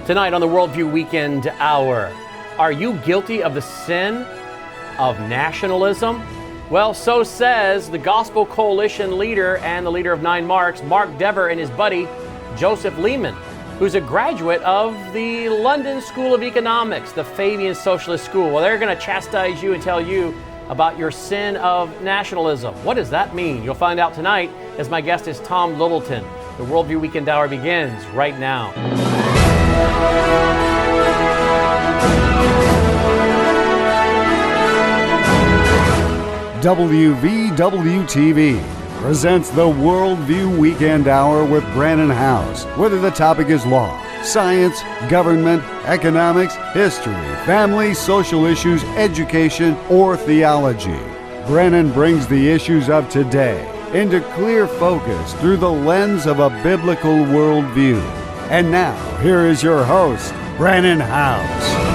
Tonight on the Worldview Weekend Hour, are you guilty of the sin of nationalism? Well, so says the Gospel Coalition leader and the leader of 9 Marks, Mark Dever, and his buddy, Joseph Lehman, who's a graduate of the London School of Economics, the Fabian Socialist School. Well, they're going to chastise you and tell you about your sin of nationalism. What does that mean? You'll find out tonight as my guest is Tom Littleton. The Worldview Weekend Hour begins right now. WVW-TV presents the Worldview Weekend Hour with Brannon and Howse. Whether the topic is law, science, government, economics, history, family, social issues, education, or theology, Brannon brings the issues of today into clear focus through the lens of a biblical worldview. And now, here is your host, Brannon Howse.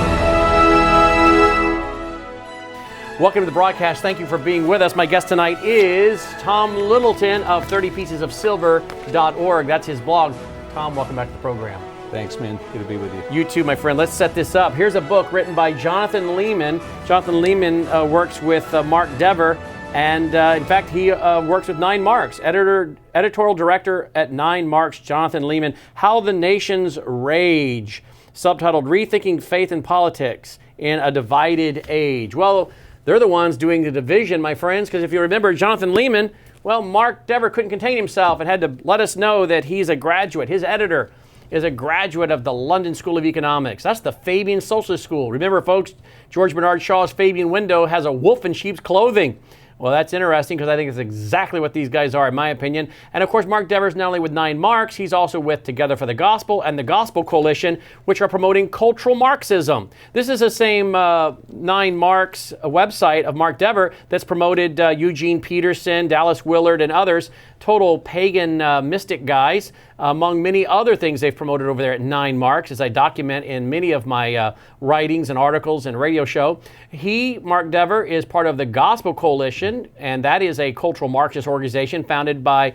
Welcome to the broadcast. Thank you for being with us. My guest tonight is Tom Littleton of 30piecesofsilver.org. That's his blog. Tom, welcome back to the program. Thanks, man. Good to be with you. You too, my friend. Let's set this up. Here's a book written by Jonathan Lehman. Jonathan Lehman works with Mark Dever, and in fact, he works with 9 Marks. Editorial director at 9 Marks, Jonathan Lehman. How the Nations Rage, subtitled Rethinking Faith and Politics in a Divided Age. Well, they're the ones doing the division, my friends, because if you remember Jonathan Lehman, well, Mark Dever couldn't contain himself and had to let us know that he's a graduate. His editor is a graduate of the London School of Economics. That's the Fabian Socialist School. Remember, folks, George Bernard Shaw's Fabian window has a wolf in sheep's clothing. Well, that's interesting because I think it's exactly what these guys are, in my opinion. And of course, Mark Dever is not only with 9 Marks, he's also with Together for the Gospel and the Gospel Coalition, which are promoting cultural Marxism. This is the same 9 Marks website of Mark Dever that's promoted Eugene Peterson, Dallas Willard, and others, total pagan mystic guys, among many other things they've promoted over there at 9 Marks, as I document in many of my writings and articles and radio show. He, Mark Dever, is part of the Gospel Coalition, and that is a cultural Marxist organization founded by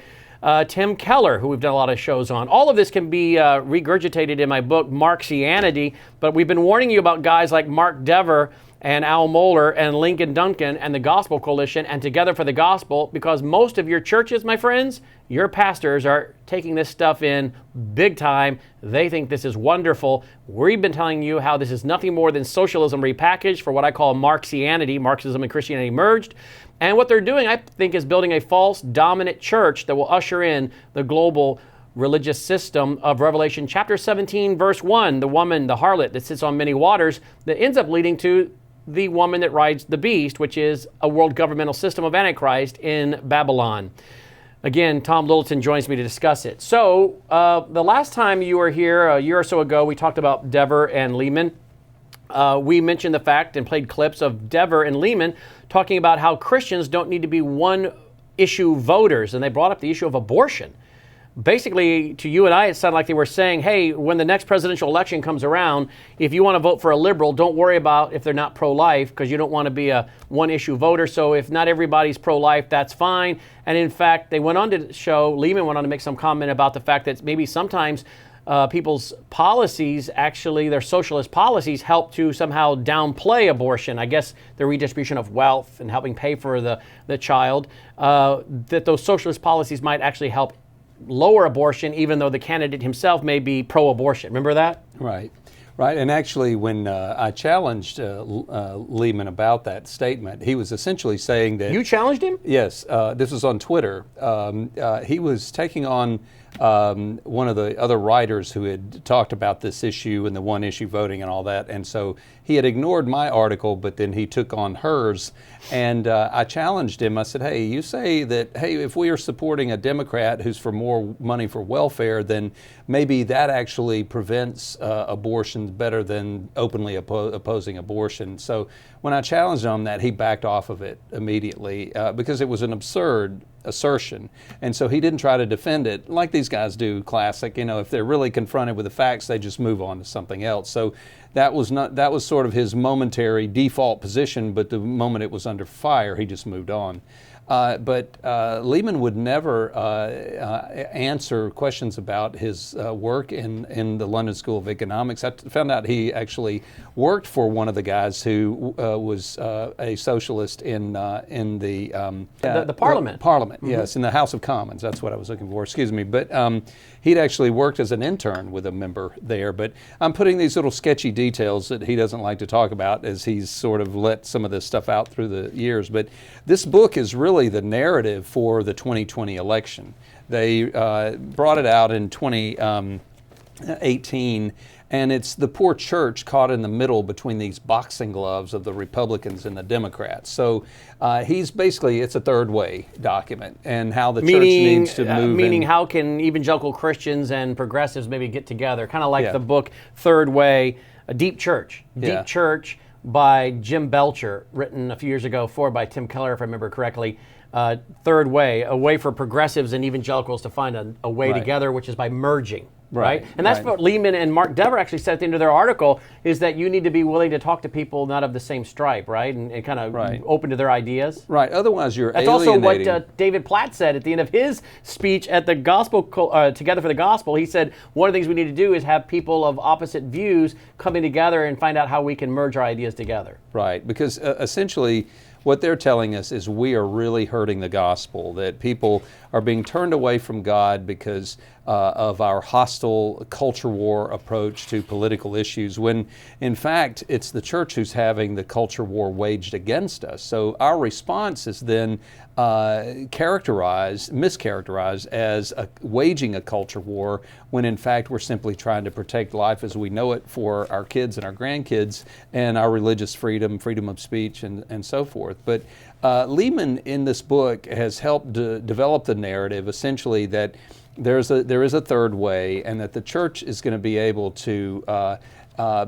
Tim Keller, who we've done a lot of shows on. All of this can be regurgitated in my book, Marxianity, but we've been warning you about guys like Mark Dever and Al Mohler and Lincoln Duncan and the Gospel Coalition and Together for the Gospel, because most of your churches, my friends, your pastors are taking this stuff in big time. They think this is wonderful. We've been telling you how this is nothing more than socialism repackaged for what I call Marxianity, Marxism and Christianity merged. And what they're doing, I think, is building a false dominant church that will usher in the global religious system of Revelation chapter 17, verse 1, the woman, the harlot that sits on many waters, that ends up leading to the woman that rides the beast, which is a world governmental system of Antichrist in Babylon. Again, Tom Littleton joins me to discuss it. So the last time you were here, a year or so ago, we talked about Dever and Lehman. We mentioned the fact and played clips of Dever and Lehman talking about how Christians don't need to be one-issue voters, and they brought up the issue of abortion. Basically, to you and I, it sounded like they were saying, hey, when the next presidential election comes around, if you want to vote for a liberal, don't worry about if they're not pro-life, because you don't want to be a one-issue voter. So if not everybody's pro-life, that's fine. And in fact, they went on to show, Lehman went on to make some comment about the fact that maybe sometimes people's policies, actually their socialist policies, help to somehow downplay abortion. I guess the redistribution of wealth and helping pay for the child, that those socialist policies might actually help lower abortion, even though the candidate himself may be pro-abortion. Remember that? Right. And actually, when I challenged Lehman about that statement, he was essentially saying that... You challenged him? Yes. This was on Twitter. He was taking on one of the other writers who had talked about this issue and the one-issue voting and all that. And so he had ignored my article, but then he took on hers. And I challenged him. I said, hey, you say that, hey, if we are supporting a Democrat who's for more money for welfare, then maybe that actually prevents abortions better than openly opposing abortion. So when I challenged him on that, he backed off of it immediately because it was an absurd assertion. And so he didn't try to defend it like these guys do, classic. You know, if they're really confronted with the facts, they just move on to something else. So that was sort of his momentary default position, but the moment it was under fire, he just moved on. But Lehman would never answer questions about his work in the London School of Economics. I found out he actually worked for one of the guys who was a socialist in the Parliament. Parliament, yes, in the House of Commons. That's what I was looking for. Excuse me, but he'd actually worked as an intern with a member there. But I'm putting these little sketchy details that he doesn't like to talk about, as he's sort of let some of this stuff out through the years. But this book is really the narrative for the 2020 election. They brought it out in 2018, and it's the poor church caught in the middle between these boxing gloves of the Republicans and the Democrats. So he's basically, it's a third way document, and how the church needs to move. Meaning how can evangelical Christians and progressives maybe get together, kind of like the book Third Way, a Deep Church. Deep Church by Jim Belcher, written a few years ago, forward by Tim Keller, if I remember correctly. Third Way, a way for progressives and evangelicals to find a way together, which is by merging. Right. And that's what Lehman and Mark Dever actually said at the end of their article, is that you need to be willing to talk to people not of the same stripe, right? And kind of open to their ideas. Right. Otherwise, you're That's alienating. also what David Platt said at the end of his speech at the Gospel Together for the Gospel. He said one of the things we need to do is have people of opposite views coming together and find out how we can merge our ideas together. Right. Because essentially, what they're telling us is we are really hurting the gospel, that people are being turned away from God because of our hostile culture war approach to political issues, when in fact it's the church who's having the culture war waged against us. So our response is then mischaracterized as waging a culture war, when in fact we're simply trying to protect life as we know it for our kids and our grandkids, and our religious freedom of speech, and so forth. But Lehman in this book has helped develop the narrative, essentially, that there is a third way, and that the church is going to be able to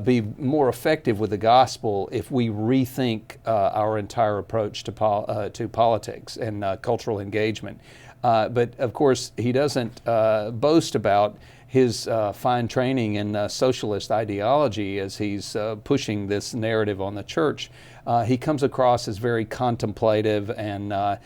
be more effective with the gospel if we rethink our entire approach to politics and cultural engagement. But of course, he doesn't boast about his fine training in socialist ideology as he's pushing this narrative on the church. He comes across as very contemplative and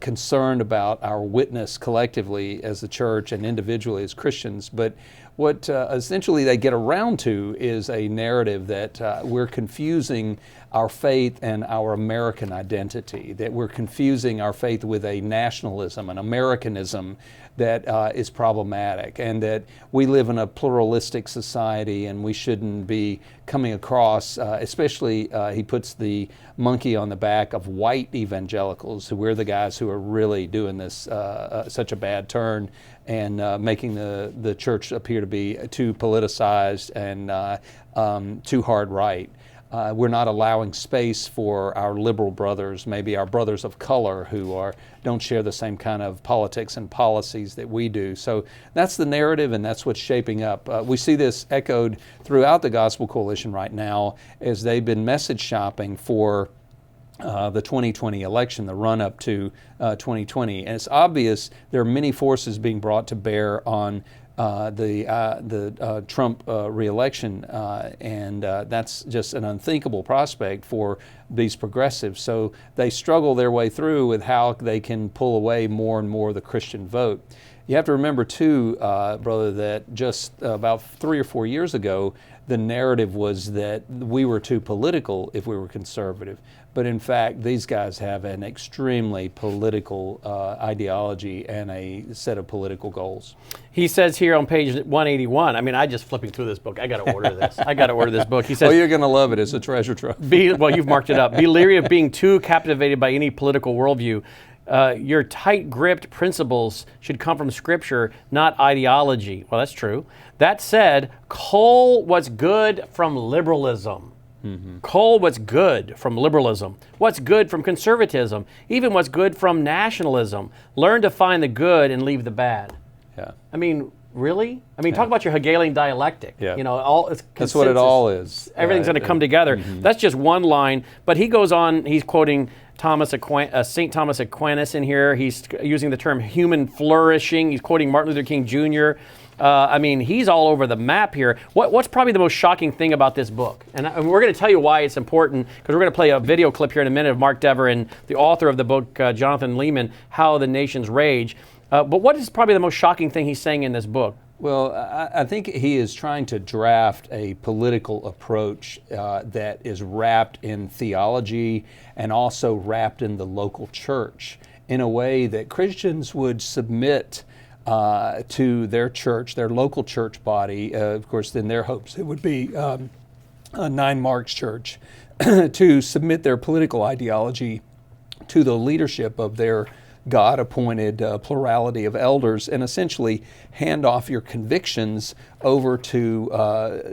concerned about our witness collectively as the church and individually as Christians. But what essentially they get around to is a narrative that we're confusing our faith and our American identity, that we're confusing our faith with a nationalism, an Americanism that is problematic, and that we live in a pluralistic society and we shouldn't be coming across, especially he puts the monkey on the back of white evangelicals, who we're the guys who are really doing this such a bad turn and making the church appear to be too politicized and too hard right. We're not allowing space for our liberal brothers, maybe our brothers of color, who don't share the same kind of politics and policies that we do. So that's the narrative, and that's what's shaping up. We see this echoed throughout the Gospel Coalition right now, as they've been message shopping for the 2020 election, the run-up to 2020. And it's obvious there are many forces being brought to bear on the Trump re-election, and that's just an unthinkable prospect for these progressives. So they struggle their way through with how they can pull away more and more of the Christian vote. You have to remember too, brother, that just about 3 or 4 years ago, the narrative was that we were too political if we were conservative. But in fact, these guys have an extremely political ideology and a set of political goals. He says here on page 181, I mean, I just flipping through this book, I got to order this. I got to order this book. He says, oh, you're going to love it. It's a treasure trove. Well, you've marked it up. Be leery of being too captivated by any political worldview. Your tight-gripped principles should come from Scripture, not ideology. Well, that's true. That said, cull what's good from liberalism. Mm-hmm. Cull what's good from liberalism, what's good from conservatism, even what's good from nationalism. Learn to find the good and leave the bad. Yeah. I mean, really? I mean, talk about your Hegelian dialectic. Yeah. You know, that's what it all is. Everything's going to come together. Mm-hmm. That's just one line. But he goes on, he's quoting St. Thomas Aquinas in here. He's using the term human flourishing. He's quoting Martin Luther King Jr. I mean, he's all over the map here. What's probably the most shocking thing about this book? And we're going to tell you why it's important, because we're going to play a video clip here in a minute of Mark Dever and the author of the book, Jonathan Leeman, How the Nations Rage. But what is probably the most shocking thing he's saying in this book? Well, I think he is trying to draft a political approach that is wrapped in theology and also wrapped in the local church in a way that Christians would submit to their church, their local church body. Of course, in their hopes, it would be a 9 Marks church, to submit their political ideology to the leadership of their God-appointed plurality of elders, and essentially hand off your convictions over to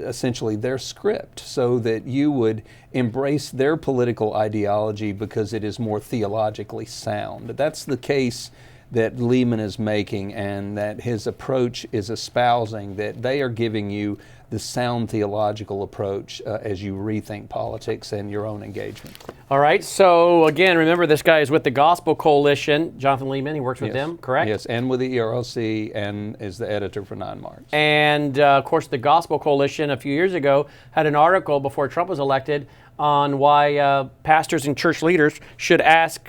essentially their script, so that you would embrace their political ideology because it is more theologically sound. That's the case that Leeman is making, and that his approach is espousing, that they are giving you the sound theological approach as you rethink politics and your own engagement. All right, so again, remember, this guy is with the Gospel Coalition, Jonathan Leeman. He works with them, correct? Yes, and with the ERLC, and is the editor for 9 Marks. And of course, the Gospel Coalition a few years ago had an article before Trump was elected on why pastors and church leaders should ask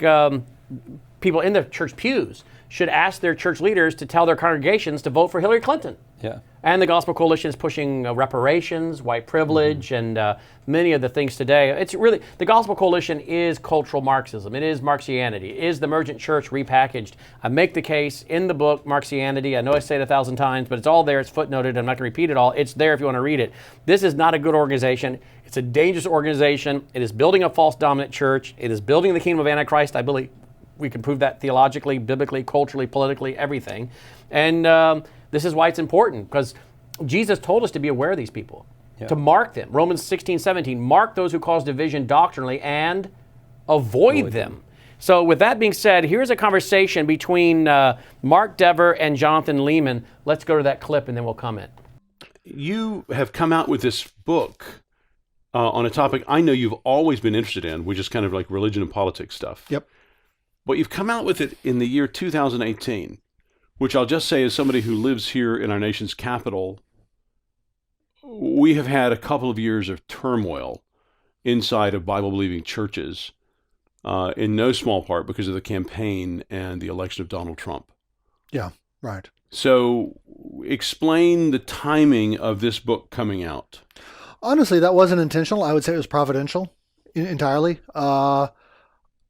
people in the church pews should ask their church leaders to tell their congregations to vote for Hillary Clinton. Yeah. And the Gospel Coalition is pushing reparations, white privilege, and many of the things today. It's really, the Gospel Coalition is cultural Marxism. It is Marxianity. It is the emergent church repackaged. I make the case in the book, Marxianity. I know I say it 1,000 times, but it's all there. It's footnoted. I'm not going to repeat it all. It's there if you want to read it. This is not a good organization. It's a dangerous organization. It is building a false dominant church. It is building the kingdom of Antichrist. I believe we can prove that theologically, biblically, culturally, politically, everything. And this is why it's important, because Jesus told us to be aware of these people, to mark them. Romans 16:17, mark those who cause division doctrinally and avoid them. So with that being said, here's a conversation between Mark Dever and Jonathan Leeman. Let's go to that clip and then we'll comment. You have come out with this book on a topic I know you've always been interested in, which is kind of like religion and politics stuff. Yep. But you've come out with it in the year 2018, which I'll just say, as somebody who lives here in our nation's capital, we have had a couple of years of turmoil inside of Bible-believing churches, in no small part because of the campaign and the election of Donald Trump. Yeah, right. So explain the timing of this book coming out. Honestly, that wasn't intentional. I would say it was providential entirely.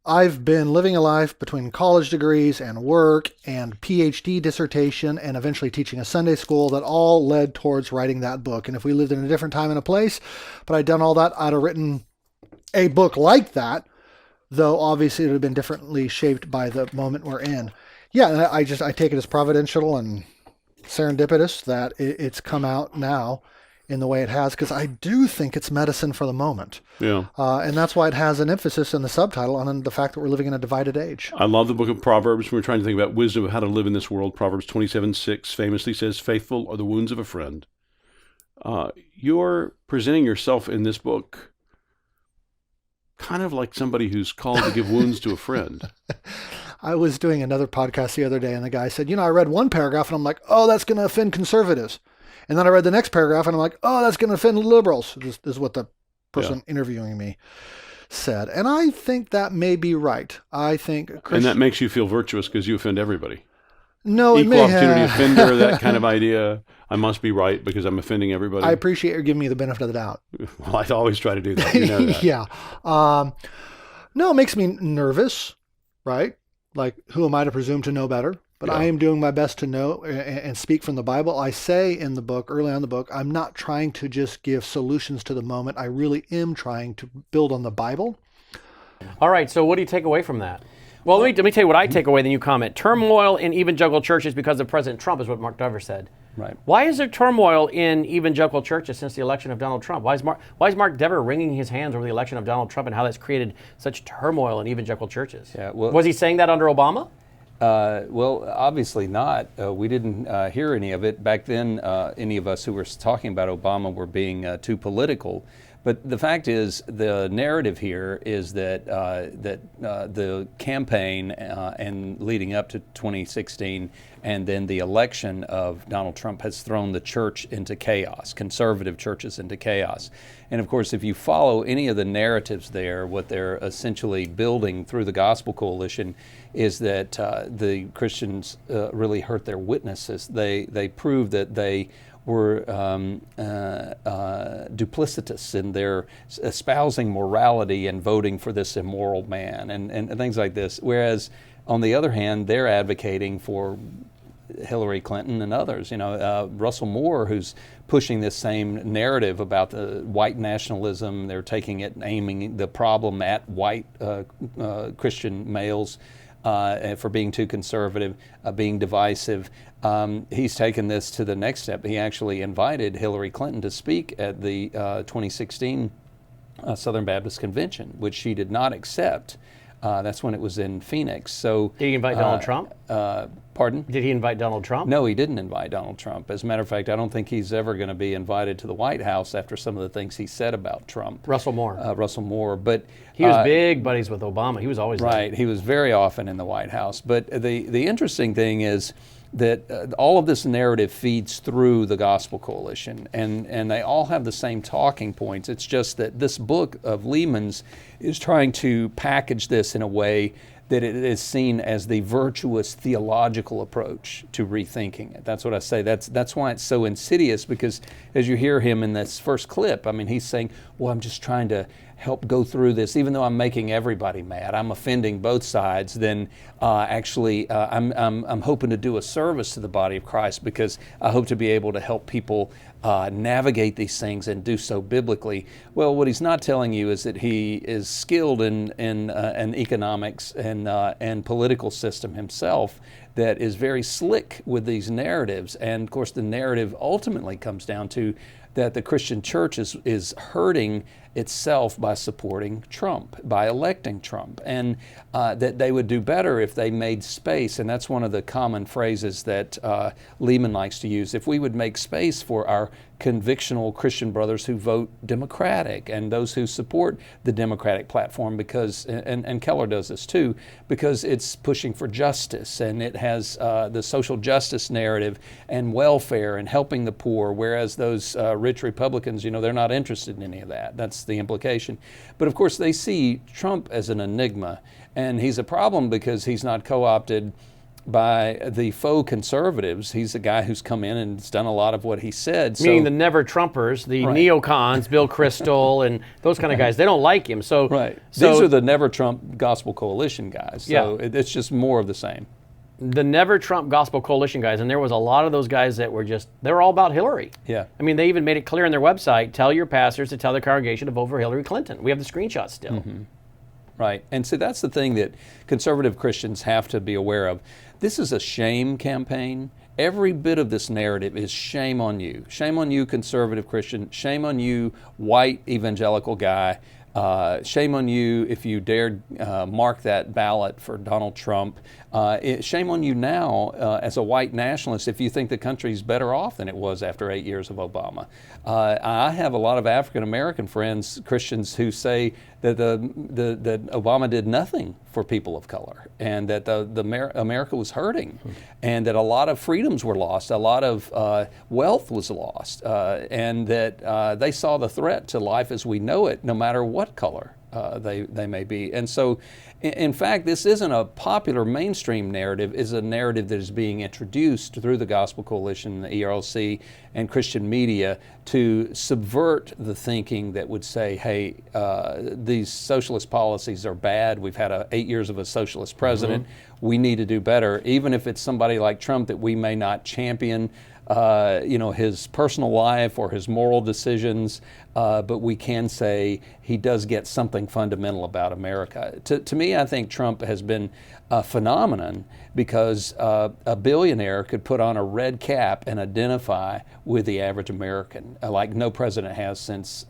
I've been living a life between college degrees and work and PhD dissertation and eventually teaching a Sunday school that all led towards writing that book. And if we lived in a different time and a place, but I'd done all that, I'd have written a book like that, though obviously it would have been differently shaped by the moment we're in. Yeah, I take it as providential and serendipitous that it's come out now in the way it has, because I do think it's medicine for the moment. Yeah. And that's why it has an emphasis in the subtitle on the fact that we're living in a divided age. I love the book of Proverbs. When we're trying to think about wisdom of how to live in this world. Proverbs 27:6 famously says, faithful are the wounds of a friend. You're presenting yourself in this book kind of like somebody who's called to give wounds to a friend. I was doing another podcast the other day, and the guy said, I read one paragraph, and I'm like, oh, that's going to offend conservatives. And then I read the next paragraph, and I'm like, oh, that's going to offend liberals. This is what the person interviewing me said. And I think that may be right. I think and that makes you feel virtuous because you offend everybody. No, Equal opportunity offender, that kind of idea. I must be right because I'm offending everybody. I appreciate you giving me the benefit of the doubt. Well, I always try to do that. You know that. Yeah. No, it makes me nervous, right? Like, who am I to presume to know better? But I am doing my best to know and speak from the Bible. I say in the book, early on in the book, I'm not trying to just give solutions to the moment. I really am trying to build on the Bible. All right, so what do you take away from that? Well, let me tell you what I take away, then you comment. Turmoil in evangelical churches because of President Trump is what Mark Dever said. Right. Why is there turmoil in evangelical churches since the election of Donald Trump? Why is Mark Dever wringing his hands over the election of Donald Trump and how that's created such turmoil in evangelical churches? Yeah, well, was he saying that under Obama? Well, obviously not. We didn't hear any of it. Back then, any of us who were talking about Obama were being too political. But the fact is, the narrative here is that the campaign and leading up to 2016, and then the election of Donald Trump has thrown the church into chaos, conservative churches into chaos. And of course, if you follow any of the narratives there, what they're essentially building through the Gospel Coalition is that the Christians really hurt their witnesses. They prove that they were duplicitous in their espousing morality and voting for this immoral man and things like this. Whereas, on the other hand, they're advocating for Hillary Clinton and others. Russell Moore, who's pushing this same narrative about the white nationalism. They're taking it and aiming the problem at white Christian males for being too conservative, being divisive. He's taken this to the next step. He actually invited Hillary Clinton to speak at the 2016 Southern Baptist Convention, which she did not accept. That's when it was in Phoenix. So did he invite Donald Trump? Pardon? Did he invite Donald Trump? No, he didn't invite Donald Trump. As a matter of fact, I don't think he's ever going to be invited to the White House after some of the things he said about Trump. Russell Moore. Russell Moore. But he was big buddies with Obama. He was always right. there. He was very often in the White House. But the interesting thing is that all of this narrative feeds through the Gospel Coalition, and they all have the same talking points. It's just that this book of Lehman's is trying to package this in a way that it is seen as the virtuous theological approach to rethinking it. That's what I say. That's why it's so insidious, because as you hear him in this first clip, I mean, he's saying, well, I'm just trying to help go through this, even though I'm making everybody mad, I'm offending both sides, then I'm hoping to do a service to the body of Christ, because I hope to be able to help people navigate these things and do so biblically. Well, what he's not telling you is that he is skilled in economics and political system himself, that is very slick with these narratives. And of course, the narrative ultimately comes down to that the Christian church is hurting itself by supporting Trump, by electing Trump, and that they would do better if they made space. And that's one of the common phrases that Lehman likes to use. If we would make space for our convictional Christian brothers who vote Democratic and those who support the Democratic platform, because, and Keller does this too, because it's pushing for justice and it has the social justice narrative and welfare and helping the poor, whereas those rich Republicans, they're not interested in any of that. That's the implication. But of course, they see Trump as an enigma, and he's a problem because he's not co-opted by the faux conservatives. He's a guy who's come in and has done a lot of what he said. Meaning the never-Trumpers, the right. neocons, Bill Kristol, and those kind of guys. They don't like him. So, right. So, these are the Never-Trump Gospel Coalition guys. So yeah. It's just more of the same. The Never-Trump Gospel Coalition guys, and there was a lot of those guys that were they were all about Hillary. Yeah. I mean, they even made it clear on their website, tell your pastors to tell their congregation to vote for Hillary Clinton. We have the screenshots still. Mm-hmm. Right. And so that's the thing that conservative Christians have to be aware of. This is a shame campaign. Every bit of this narrative is shame on you. Shame on you, conservative Christian. Shame on you, white evangelical guy. Shame on you if you dared mark that ballot for Donald Trump. Shame on you now as a white nationalist if you think the country's better off than it was after 8 years of Obama. I have a lot of African American friends, Christians, who say that that Obama did nothing for people of color, and that America was hurting, and that a lot of freedoms were lost, a lot of wealth was lost, and that they saw the threat to life as we know it, no matter what color they may be. And so, in fact, this isn't a popular mainstream narrative. It's a narrative that is being introduced through the Gospel Coalition, the ERLC, and Christian media to subvert the thinking that would say, hey, these socialist policies are bad. We've had 8 years of a socialist president. Mm-hmm. We need to do better, even if it's somebody like Trump that we may not champion his personal life or his moral decisions, but we can say he does get something fundamental about America. To me, I think Trump has been a phenomenon because a billionaire could put on a red cap and identify with the average American, like no president has since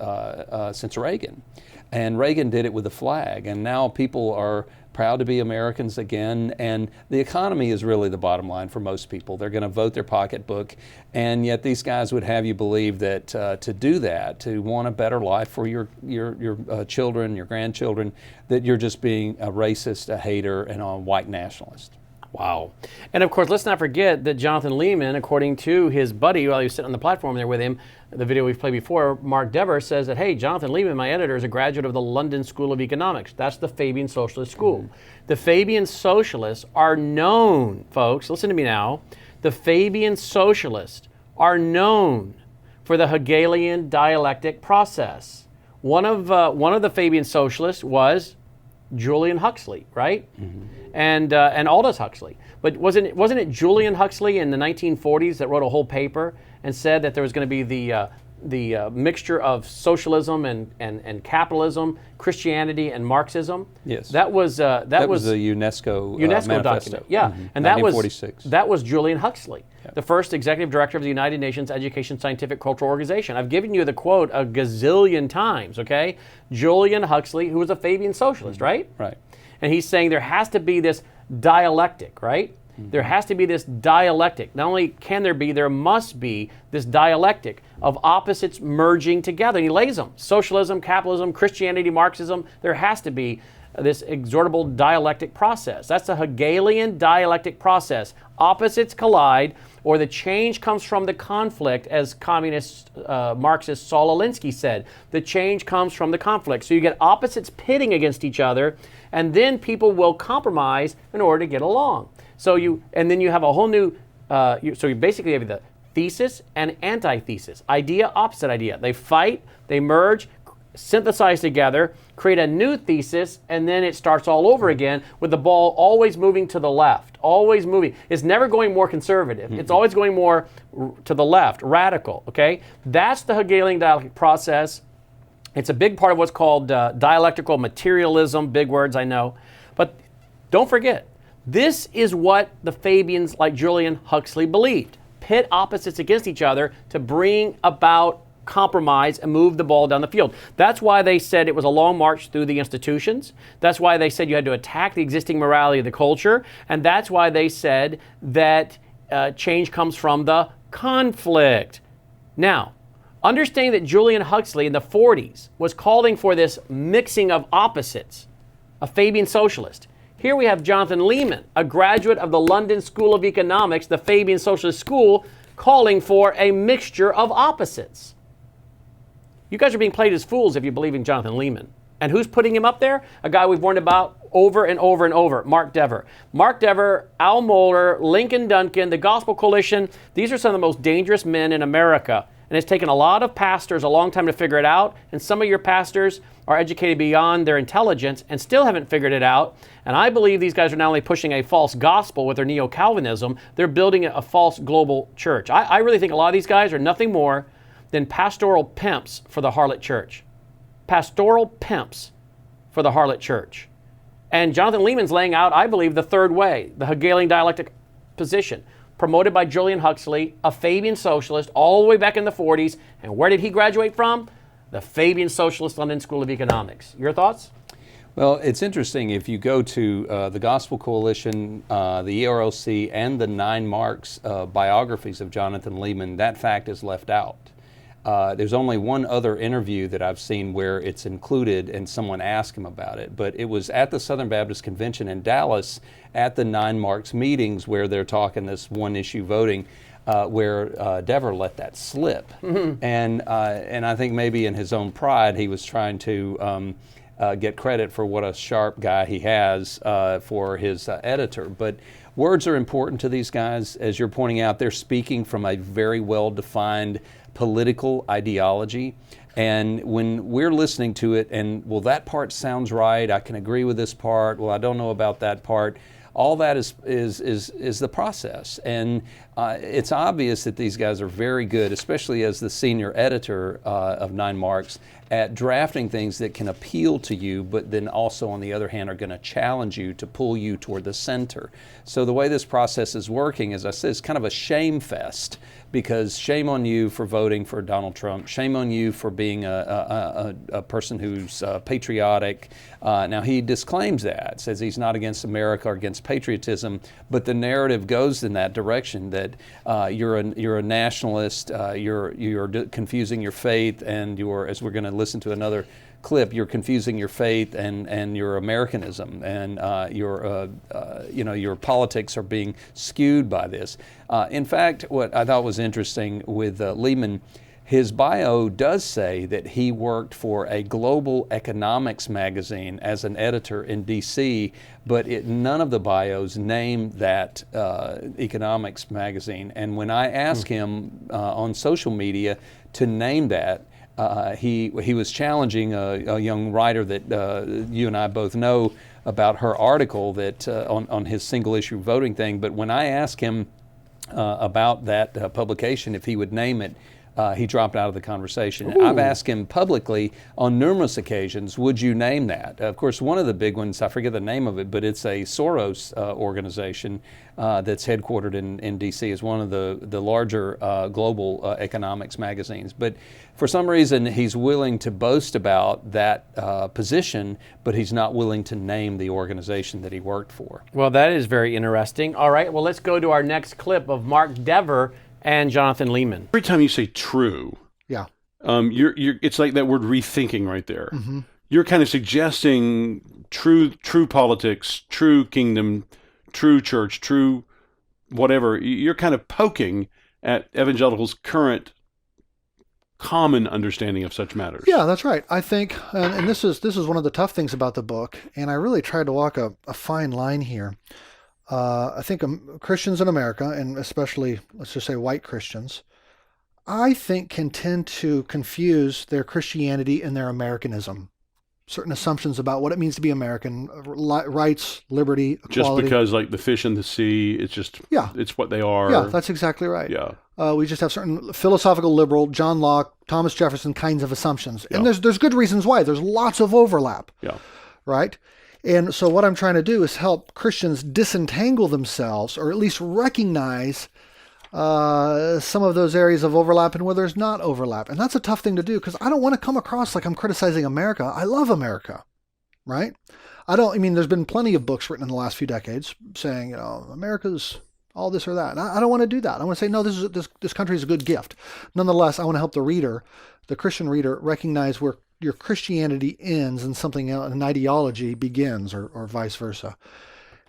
Reagan. And Reagan did it with the flag, and now people are proud to be Americans again, and the economy is really the bottom line for most people. They're going to vote their pocketbook, and yet these guys would have you believe that to do that, to want a better life for your children, your grandchildren, that you're just being a racist, a hater, and a white nationalist. Wow. And of course, let's not forget that Jonathan Lehman, according to his buddy while he was sitting on the platform there with him, the video we've played before, Mark Dever, says that, hey, Jonathan Lehman, my editor, is a graduate of the London School of Economics. That's the Fabian Socialist School. Mm-hmm. The Fabian Socialists are known, folks, listen to me now, the Fabian Socialists are known for the Hegelian dialectic process. One of the Fabian Socialists was Julian Huxley, right? Mm-hmm. And Aldous Huxley. But wasn't it Julian Huxley in the 1940s that wrote a whole paper and said that there was going to be the mixture of socialism and capitalism, Christianity and Marxism? Yes. That was the UNESCO manifesto. Document. Yeah, mm-hmm. And 1946. that was Julian Huxley, the first executive director of the United Nations Education, Scientific, Cultural Organization. I've given you the quote a gazillion times. Okay, Julian Huxley, who was a Fabian socialist, mm-hmm. right? Right. And he's saying there has to be this dialectic, right? Mm-hmm. There has to be this dialectic. Not only can there be, there must be this dialectic of opposites merging together. And he lays them. Socialism, capitalism, Christianity, Marxism. There has to be this exhortable dialectic process. That's the Hegelian dialectic process. Opposites collide, or the change comes from the conflict, as communist Marxist Saul Alinsky said. The change comes from the conflict. So you get opposites pitting against each other, and then people will compromise in order to get along. And then you have a whole new, so you basically have the thesis and antithesis, idea, opposite idea. They fight, they merge, synthesize together, create a new thesis, and then it starts all over again with the ball always moving to the left, always moving. It's never going more conservative. Mm-hmm. It's always going more to the left, radical, okay? That's the Hegelian dialectic process. It's a big part of what's called dialectical materialism, big words, I know. But don't forget, this is what the Fabians like Julian Huxley believed. Pit opposites against each other to bring about compromise and move the ball down the field. That's why they said it was a long march through the institutions. That's why they said you had to attack the existing morality of the culture. And that's why they said that change comes from the conflict. Now, understanding that Julian Huxley in the 40s was calling for this mixing of opposites, a Fabian socialist. Here we have Jonathan Lehman, a graduate of the London School of Economics, the Fabian Socialist School, calling for a mixture of opposites. You guys are being played as fools if you believe in Jonathan Lehman. And who's putting him up there? A guy we've warned about over and over and over, Mark Dever. Mark Dever, Al Mohler, Lincoln Duncan, the Gospel Coalition, these are some of the most dangerous men in America. And it's taken a lot of pastors a long time to figure it out. And some of your pastors are educated beyond their intelligence and still haven't figured it out. And I believe these guys are not only pushing a false gospel with their Neo-Calvinism, they're building a false global church. I really think a lot of these guys are nothing more than pastoral pimps for the harlot church. Pastoral pimps for the harlot church. And Jonathan Lehman's laying out, I believe, the third way, the Hegelian dialectic position, promoted by Julian Huxley, a Fabian socialist, all the way back in the 40s. And where did he graduate from? The Fabian Socialist London School of Economics. Your thoughts? Well, it's interesting. If you go to the Gospel Coalition, the ERLC, and the 9 Marks biographies of Jonathan Lehman, that fact is left out. There's only one other interview that I've seen where it's included and someone asked him about it, but it was at the Southern Baptist Convention in Dallas at the 9 Marks meetings where they're talking this one-issue voting, where Dever let that slip. Mm-hmm. And I think maybe in his own pride he was trying to get credit for what a sharp guy he has for his editor. But words are important to these guys. As you're pointing out, they're speaking from a very well-defined political ideology. And when we're listening to it and, well, that part sounds right, I can agree with this part, well, I don't know about that part, all that is the process. And it's obvious that these guys are very good, especially as the senior editor of 9 Marks, at drafting things that can appeal to you, but then also, on the other hand, are going to challenge you to pull you toward the center. So the way this process is working, as I said, is kind of a shame fest, because shame on you for voting for Donald Trump, shame on you for being a person who's patriotic. Now, he disclaims that, says he's not against America or against patriotism, but the narrative goes in that direction, that you're a nationalist, you're confusing your faith, and as we're going to listen to another clip, you're confusing your faith and your Americanism, and your politics are being skewed by this. In fact, what I thought was interesting with Lehman, his bio does say that he worked for a global economics magazine as an editor in D.C., but none of the bios name that economics magazine. And when I asked him on social media to name that, he was challenging a young writer that you and I both know about her article that on his single issue voting thing. But when I asked him about that publication, if he would name it, he dropped out of the conversation. Ooh. I've asked him publicly on numerous occasions, would you name that? Of course, one of the big ones, I forget the name of it, but it's a Soros organization that's headquartered in D.C. is one of the larger global economics magazines. But for some reason, he's willing to boast about that position, but he's not willing to name the organization that he worked for. Well, that is very interesting. All right, well, let's go to our next clip of Mark Dever and Jonathan Lehman. Every time you say true, yeah, it's like that word rethinking right there. Mm-hmm. You're kind of suggesting true politics, true kingdom, true church, true whatever. You're kind of poking at evangelicals' current common understanding of such matters. Yeah, that's right. I think, and this is one of the tough things about the book, and I really tried to walk a fine line here. I think Christians in America, and especially, let's just say white Christians, I think can tend to confuse their Christianity and their Americanism. Certain assumptions about what it means to be American, rights, liberty, equality. Just because, like the fish in the sea, it's just, it's what they are. Yeah, that's exactly right. Yeah. We just have certain philosophical liberal, John Locke, Thomas Jefferson kinds of assumptions. And there's good reasons why. There's lots of overlap. Yeah. Right? And so what I'm trying to do is help Christians disentangle themselves, or at least recognize some of those areas of overlap and where there's not overlap. And that's a tough thing to do, because I don't want to come across like I'm criticizing America. I love America, right? There's been plenty of books written in the last few decades saying, America's all this or that. And I don't want to do that. I want to say, no, this country is a good gift. Nonetheless, I want to help the reader, the Christian reader, recognize where your Christianity ends and something else, an ideology begins, or vice versa.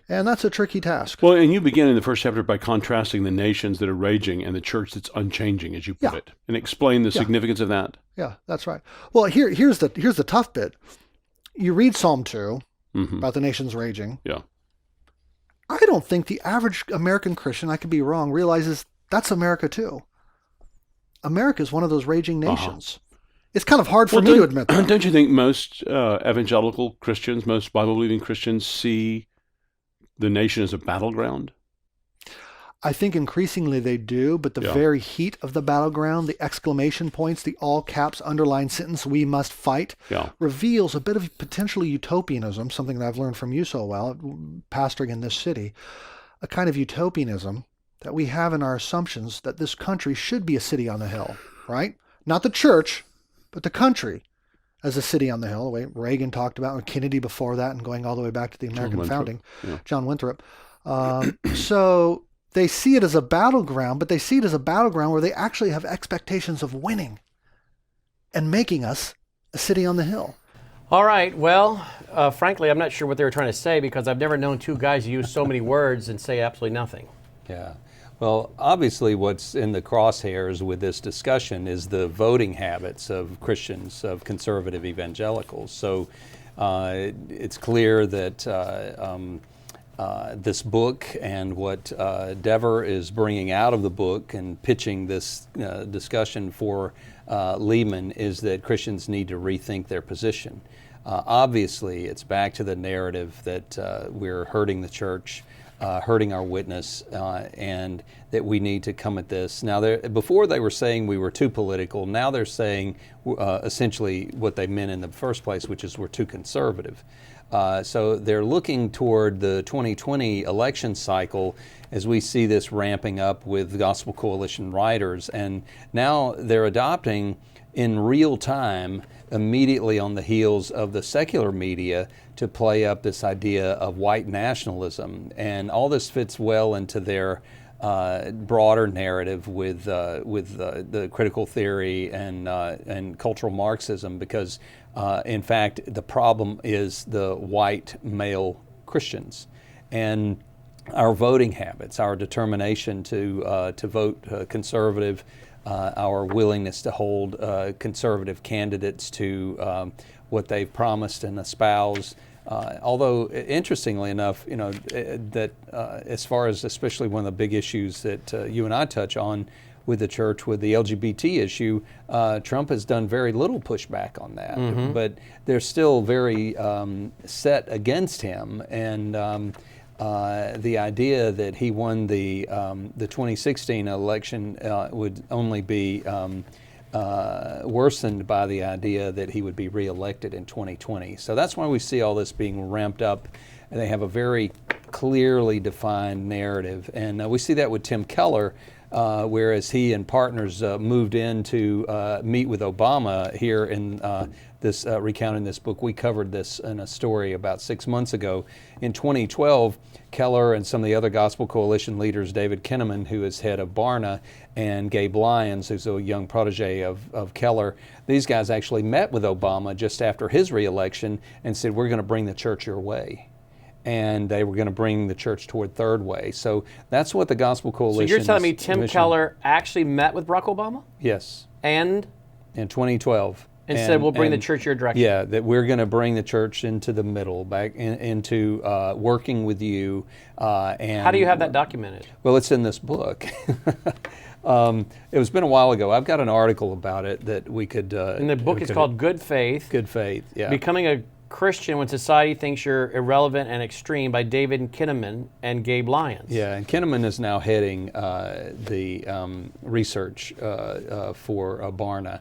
And that's a tricky task. Well, and you begin in the first chapter by contrasting the nations that are raging and the church that's unchanging, as you put it, and explain the significance of that. Yeah, that's right. Well, here's the tough bit. You read Psalm 2 about the nations raging. Yeah. I don't think the average American Christian, I could be wrong, realizes that's America too. America is one of those raging nations. It's kind of hard for me to admit that. Don't you think most evangelical Christians, most Bible-believing Christians see the nation as a battleground? I think increasingly they do, but the very heat of the battleground, the exclamation points, the all caps underlined sentence, "we must fight," reveals a bit of potential utopianism, something that I've learned from you so well, pastoring in this city, a kind of utopianism that we have in our assumptions that this country should be a city on the hill, right? Not the church, but the country as a city on the hill, the way Reagan talked about, and Kennedy before that, and going all the way back to the American founding, John Winthrop. So they see it as a battleground, but they see it as a battleground where they actually have expectations of winning and making us a city on the hill. All right. Well, frankly, I'm not sure what they were trying to say, because I've never known two guys use so many words and say absolutely nothing. Yeah. Well, obviously what's in the crosshairs with this discussion is the voting habits of Christians, of conservative evangelicals. So it's clear that this book and what Dever is bringing out of the book and pitching this discussion for Lehman is that Christians need to rethink their position. Obviously, it's back to the narrative that we're hurting the church, hurting our witness, and that we need to come at this. Now, before they were saying we were too political. Now they're saying essentially what they meant in the first place, which is we're too conservative. So they're looking toward the 2020 election cycle as we see this ramping up with the Gospel Coalition writers. And now they're adopting in real time, immediately on the heels of the secular media, to play up this idea of white nationalism. And all this fits well into their broader narrative with the critical theory and cultural Marxism, because in fact the problem is the white male Christians and our voting habits, our determination to vote conservative, our willingness to hold conservative candidates to what they've promised and espouse. Although, interestingly enough, that as far as especially one of the big issues that you and I touch on with the church, with the LGBT issue, Trump has done very little pushback on that. Mm-hmm. But they're still very set against him. And the idea that he won the 2016 election would only be worsened by the idea that he would be reelected in 2020. So that's why we see all this being ramped up, and they have a very clearly defined narrative. And we see that with Tim Keller, whereas he and partners moved in to meet with Obama here in this recounting this book. We covered this in a story about 6 months ago. In 2012, Keller and some of the other Gospel Coalition leaders, David Kinnaman, who is head of Barna, and Gabe Lyons, who's a young protege of Keller, these guys actually met with Obama just after his reelection and said, we're going to bring the church your way. And they were going to bring the church toward third way. So that's what the Gospel Coalition. So you're telling me Tim Keller actually met with Barack Obama? Yes. And? In 2012. And said, we'll bring the church your direction. Yeah, that we're going to bring the church into the middle, back into working with you. And how do you have that documented? Well, it's in this book. It was been a while ago. I've got an article about it that we could. And the book is called Good Faith. Good Faith, yeah. Becoming a Christian When Society Thinks You're Irrelevant and Extreme by David Kinnaman and Gabe Lyons. Yeah, and Kinnaman is now heading the research for Barna.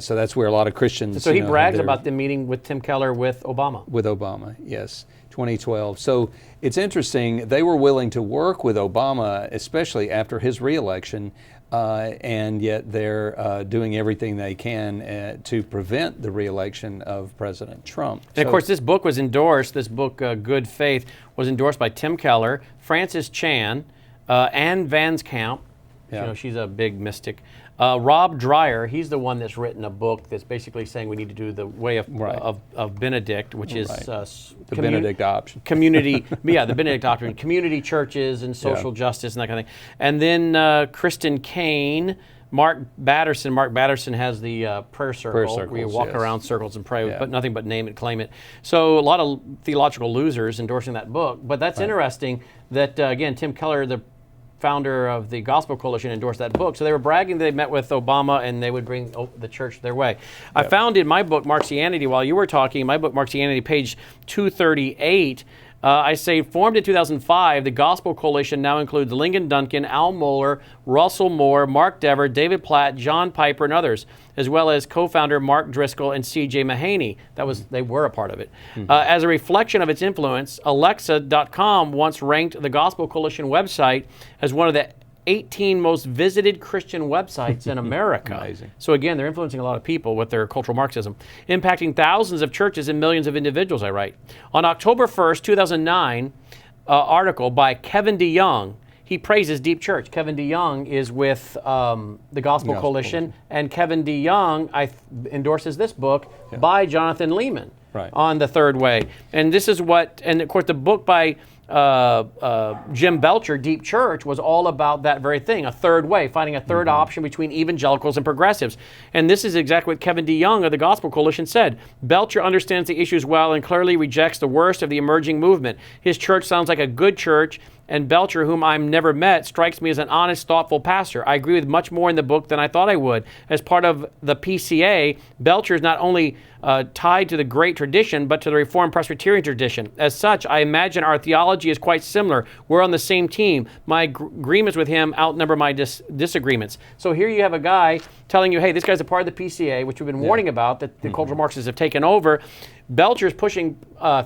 So that's where a lot of Christians. So he brags about the meeting with Tim Keller with Obama. With Obama, yes, 2012. So it's interesting. They were willing to work with Obama, especially after his reelection, and yet they're doing everything they can to prevent the reelection of President Trump. And of course, this book was endorsed. This book, Good Faith, was endorsed by Tim Keller, Francis Chan, Anne Vanskamp. Yeah. She's a big mystic. Rob Dreyer, he's the one that's written a book that's basically saying we need to do the way of Benedict, which is the Benedict option. Community, the Benedict option, community churches and social justice and that kind of thing. And then Kristen Kane, Mark Batterson. Mark Batterson has the prayer circle where you walk around circles and pray, but nothing but name it, claim it. So a lot of theological losers endorsing that book. But that's interesting that, again, Tim Keller, the founder of the Gospel Coalition, endorsed that book. So they were bragging they met with Obama and they would bring the church their way. I found in my book, Marxianity, while you were talking, my book, Marxianity, page 238, I say, formed in 2005, the Gospel Coalition now includes Lyndon Duncan, Al Mohler, Russell Moore, Mark Dever, David Platt, John Piper, and others, as well as co-founder Mark Driscoll and C.J. Mahaney. They were a part of it. Mm-hmm. As a reflection of its influence, Alexa.com once ranked the Gospel Coalition website as one of the 18 most visited Christian websites in America. Amazing. So again, they're influencing a lot of people with their cultural Marxism, impacting thousands of churches and millions of individuals, I write. On October 1st, 2009, article by Kevin DeYoung, he praises Deep Church. Kevin DeYoung is with the Gospel Coalition, and Kevin DeYoung endorses this book by Jonathan Leeman on the Third Way. And this is and of course the book by Jim Belcher, Deep Church, was all about that very thing, a third way, finding a third option between evangelicals and progressives. And this is exactly what Kevin DeYoung of the Gospel Coalition said. Belcher understands the issues well and clearly rejects the worst of the emerging movement. His church sounds like a good church, and Belcher, whom I've never met, strikes me as an honest, thoughtful pastor. I agree with much more in the book than I thought I would. As part of the PCA, Belcher is not only tied to the great tradition, but to the Reformed Presbyterian tradition. As such, I imagine our theology is quite similar. We're on the same team. My agreements with him outnumber my disagreements. So here you have a guy telling you, hey, this guy's a part of the PCA, which we've been warning about, that the cultural Marxists have taken over. Belcher's pushing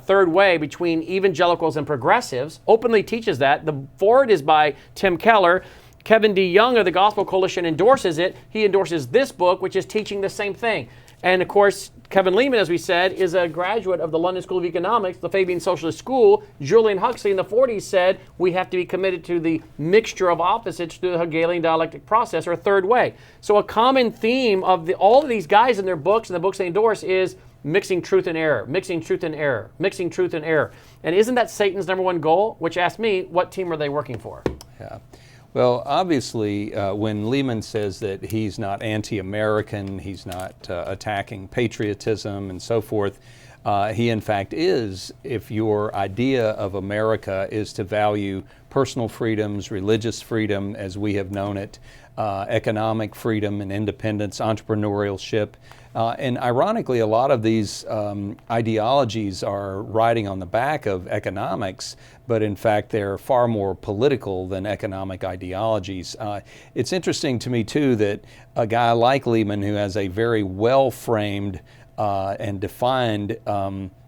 third way between evangelicals and progressives, openly teaches that. The forward is by Tim Keller. Kevin D. Young of the Gospel Coalition endorses it. He endorses this book, which is teaching the same thing. And of course, Kevin Lehman, as we said, is a graduate of the London School of Economics, the Fabian Socialist School. Julian Huxley in the 40s said we have to be committed to the mixture of opposites through the Hegelian dialectic process, or third way. So a common theme of all of these guys in their books and the books they endorse is mixing truth and error, mixing truth and error, mixing truth and error. And isn't that Satan's number one goal? Which asks me, what team are they working for? Yeah. Well, obviously, when Lehman says that he's not anti-American, he's not attacking patriotism and so forth, he in fact is, if your idea of America is to value personal freedoms, religious freedom as we have known it, economic freedom and independence, entrepreneurship. And ironically, a lot of these ideologies are riding on the back of economics, but in fact they're far more political than economic ideologies. It's interesting to me too that a guy like Lehman, who has a very well-framed and defined,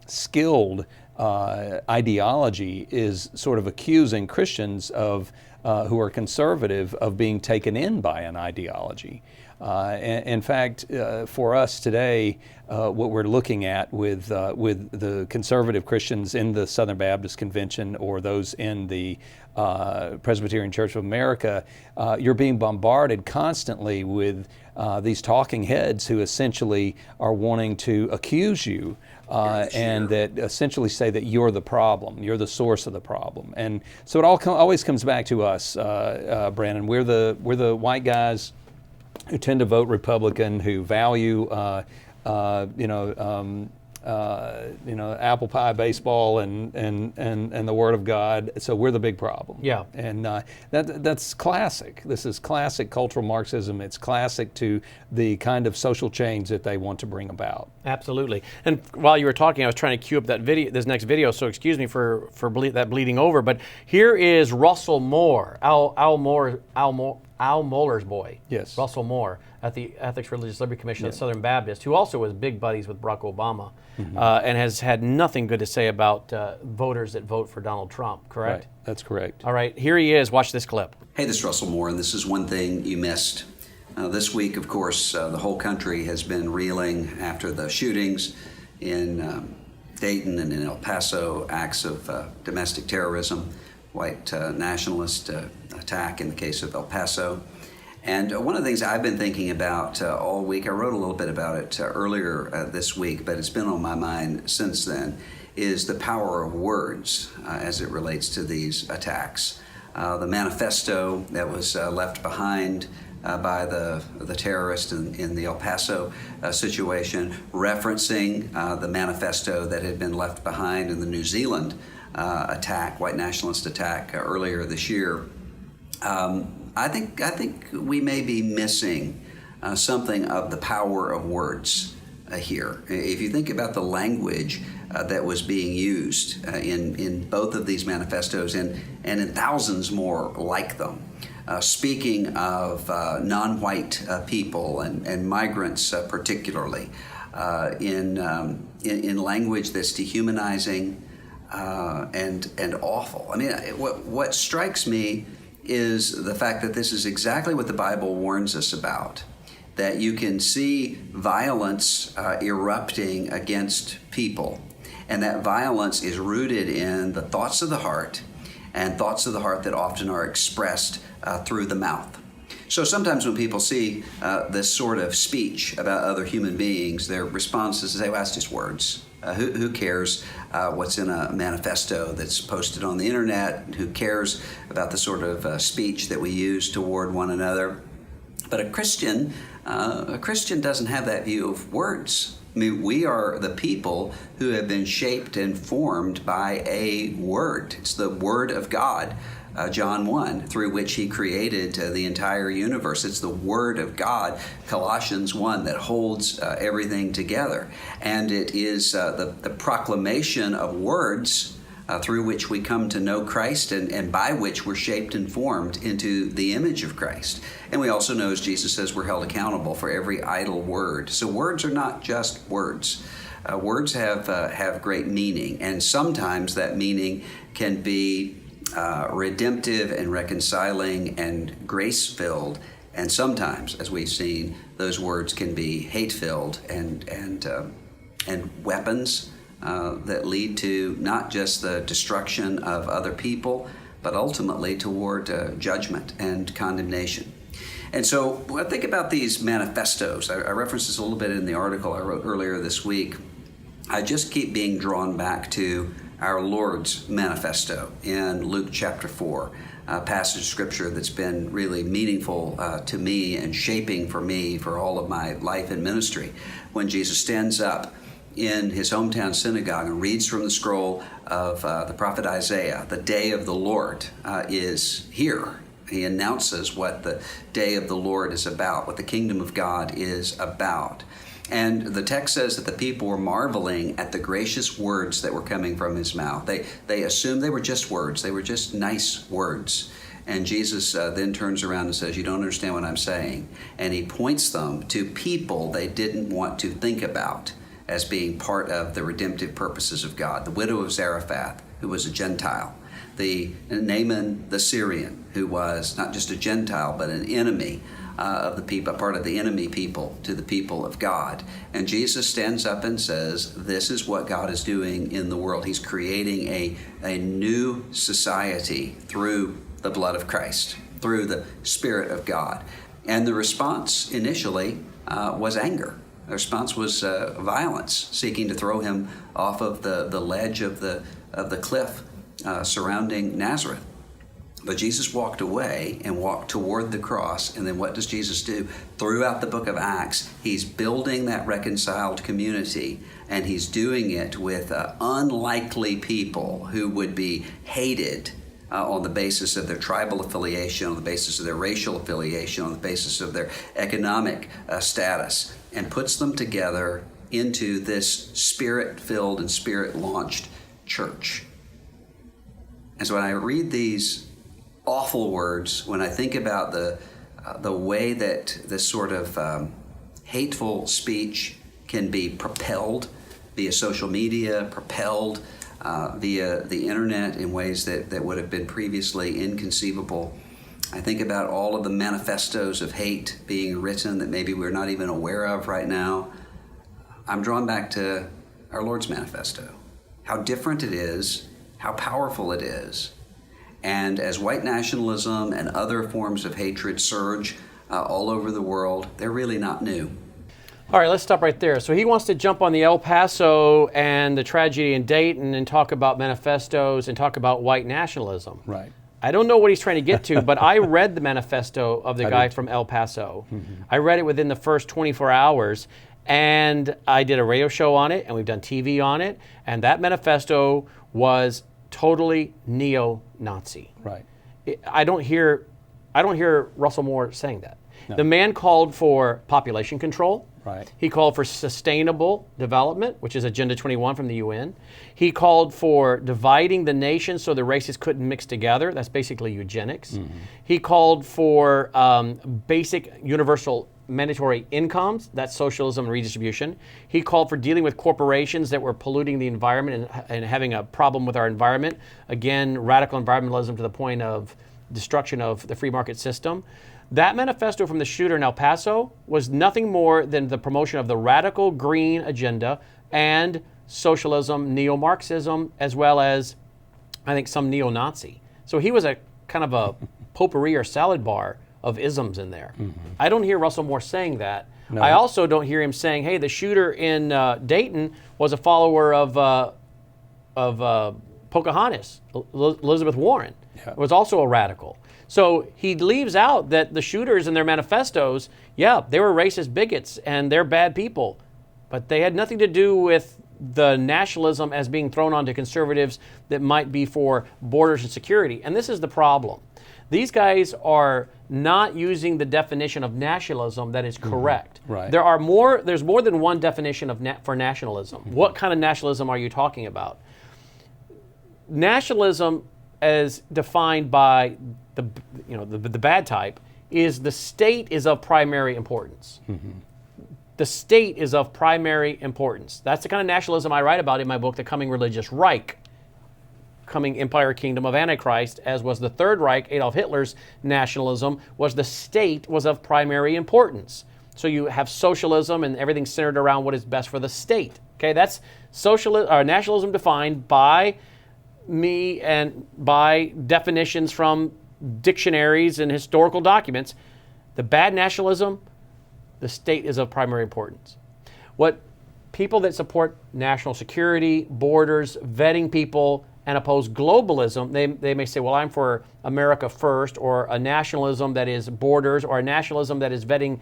skilled ideology, is sort of accusing Christians of who are conservative of being taken in by an ideology. In fact, for us today, what we're looking at with the conservative Christians in the Southern Baptist Convention or those in the Presbyterian Church of America, you're being bombarded constantly with these talking heads who essentially are wanting to accuse you and that essentially say that you're the problem, you're the source of the problem. And so it always comes back to us, Brannon. We're the white guys who tend to vote Republican, who value apple pie baseball and the Word of God. So we're the big problem. Yeah. And that's classic. This is classic cultural Marxism. It's classic to the kind of social change that they want to bring about. Absolutely. And while you were talking, I was trying to cue up that video, this next video. So excuse me for that bleeding over. But here is Russell Moore, Al Mohler's boy. Yes. Russell Moore at the Ethics Religious Liberty Commission of Southern Baptist, who also was big buddies with Barack Obama, and has had nothing good to say about voters that vote for Donald Trump, correct? Right. That's correct. All right, here he is. Watch this clip. Hey, this is Russell Moore, and this is one thing you missed. This week, of course, the whole country has been reeling after the shootings in Dayton and in El Paso, acts of domestic terrorism, white nationalist attack in the case of El Paso. And one of the things I've been thinking about all week, I wrote a little bit about it earlier this week, but it's been on my mind since then, is the power of words as it relates to these attacks. The manifesto that was left behind by the terrorist in the El Paso situation, referencing the manifesto that had been left behind in the New Zealand attack, white nationalist attack earlier this year. I think we may be missing something of the power of words here. If you think about the language that was being used in both of these manifestos and in thousands more like them, speaking of non-white people and migrants particularly, in language that's dehumanizing and awful. I mean, what strikes me is the fact that this is exactly what the Bible warns us about, that you can see violence erupting against people, and that violence is rooted in the thoughts of the heart, and thoughts of the heart that often are expressed through the mouth. So sometimes when people see this sort of speech about other human beings, their response is to say, well, that's just words. Who cares what's in a manifesto that's posted on the internet? Who cares about the sort of speech that we use toward one another? But a Christian doesn't have that view of words. I mean, we are the people who have been shaped and formed by a word. It's the Word of God John 1, through which he created the entire universe. It's the Word of God, Colossians 1, that holds everything together. And it is the proclamation of words through which we come to know Christ and by which we're shaped and formed into the image of Christ. And we also know, as Jesus says, we're held accountable for every idle word. So words are not just words. Words have great meaning, and sometimes that meaning can be redemptive and reconciling and grace-filled, and sometimes, as we've seen, those words can be hate-filled and weapons that lead to not just the destruction of other people, but ultimately toward judgment and condemnation. And so when I think about these manifestos, I referenced this a little bit in the article I wrote earlier this week. I just keep being drawn back to our Lord's manifesto in Luke chapter 4, a passage of scripture that's been really meaningful to me and shaping for me for all of my life and ministry. When Jesus stands up in his hometown synagogue and reads from the scroll of the prophet Isaiah, the day of the Lord is here. He announces what the day of the Lord is about, what the kingdom of God is about. And the text says that the people were marveling at the gracious words that were coming from his mouth. They assumed they were just words. They were just nice words. And Jesus then turns around and says, you don't understand what I'm saying. And he points them to people they didn't want to think about as being part of the redemptive purposes of God. The widow of Zarephath, who was a Gentile. The Naaman the Syrian, who was not just a Gentile, but an enemy of the people, part of the enemy people to the people of God. And Jesus stands up and says, this is what God is doing in the world. He's creating a new society through the blood of Christ, through the Spirit of God. And the response initially was anger. The response was violence, seeking to throw him off of the ledge of the cliff surrounding Nazareth. But Jesus walked away and walked toward the cross. And then what does Jesus do? Throughout the book of Acts, he's building that reconciled community, and he's doing it with unlikely people who would be hated on the basis of their tribal affiliation, on the basis of their racial affiliation, on the basis of their economic status, and puts them together into this spirit-filled and spirit-launched church. And so when I read these awful words, when I think about the way that this sort of hateful speech can be propelled via social media, propelled via the internet in ways that would have been previously inconceivable, I think about all of the manifestos of hate being written that maybe we're not even aware of right now. I'm drawn back to our Lord's manifesto. How different it is, how powerful it is. And as white nationalism and other forms of hatred surge all over the world, they're really not new. All right, let's stop right there. So he wants to jump on the El Paso and the tragedy in Dayton and talk about manifestos and talk about white nationalism. Right. I don't know what he's trying to get to, but I read the manifesto of the guy from El Paso. Mm-hmm. I read it within the first 24 hours, and I did a radio show on it, and we've done TV on it, and that manifesto was totally neo-Nazi. Right. I don't hear Russell Moore saying that. No. The man called for population control. Right. He called for sustainable development, which is Agenda 21 from the UN. He called for dividing the nation so the races couldn't mix together. That's basically eugenics. Mm-hmm. He called for basic universal mandatory incomes. That's socialism and redistribution. He called for dealing with corporations that were polluting the environment and having a problem with our environment. Again, radical environmentalism to the point of destruction of the free market system. That manifesto from the shooter in El Paso was nothing more than the promotion of the radical green agenda and socialism, neo-Marxism, as well as, I think, some neo-Nazi. So he was a kind of a potpourri or salad bar of isms in there. Mm-hmm. I don't hear Russell Moore saying that. No. I also don't hear him saying, hey, the shooter in Dayton was a follower of Pocahontas, Elizabeth Warren, was also a radical. So he leaves out that the shooters in their manifestos, yeah, they were racist bigots and they're bad people, but they had nothing to do with the nationalism as being thrown onto conservatives that might be for borders and security. And this is the problem. These guys are not using the definition of nationalism that is correct. Right. There's more than one definition of for nationalism. What kind of nationalism are you talking about? Nationalism, as defined by the bad type, is the state is of primary importance. The state is of primary importance. That's the kind of nationalism I write about in my book, The Coming Religious Reich, Coming Empire Kingdom of Antichrist, as was the Third Reich. Adolf Hitler's nationalism was the state was of primary importance. So you have socialism and everything centered around what is best for the state. Okay, that's nationalism defined by me and by definitions from dictionaries and historical documents. The bad nationalism, the state is of primary importance. What people that support national security, borders, vetting people, and oppose globalism, they may say, well, I'm for America first, or a nationalism that is borders, or a nationalism that is vetting